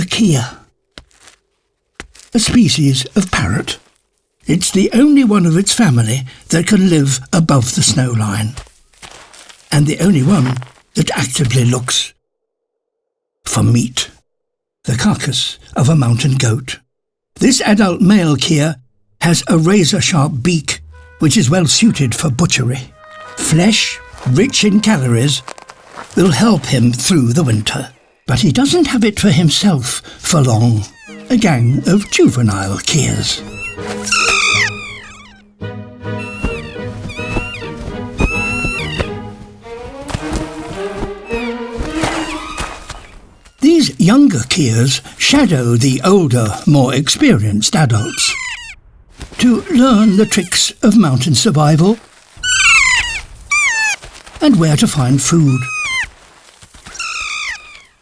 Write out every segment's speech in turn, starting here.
kea, a species of parrot. It's the only one of its family that can live above the snow line, and the only one that actively looks for meat, the carcass of a mountain goat. This adult male kea has a razor-sharp beak, which is well suited for butchery. Flesh, rich in calories, will help him through the winter. But he doesn't have it for himself for long. A gang of juvenile keas. These younger keas shadow the older, more experienced adults to learn the tricks of mountain survival and where to find food.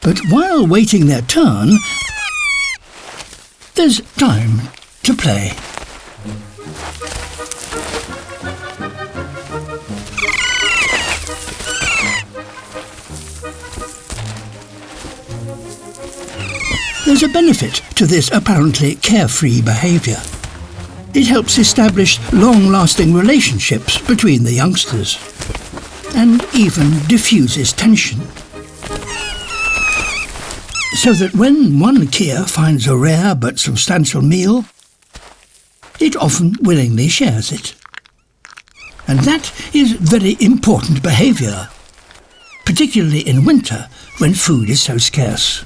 But while waiting their turn, there's time to play. There's a benefit to this apparently carefree behaviour. It helps establish long-lasting relationships between the youngsters, and even diffuses tension. So that when one kea finds a rare but substantial meal, it often willingly shares it. And that is very important behaviour, particularly in winter when food is so scarce.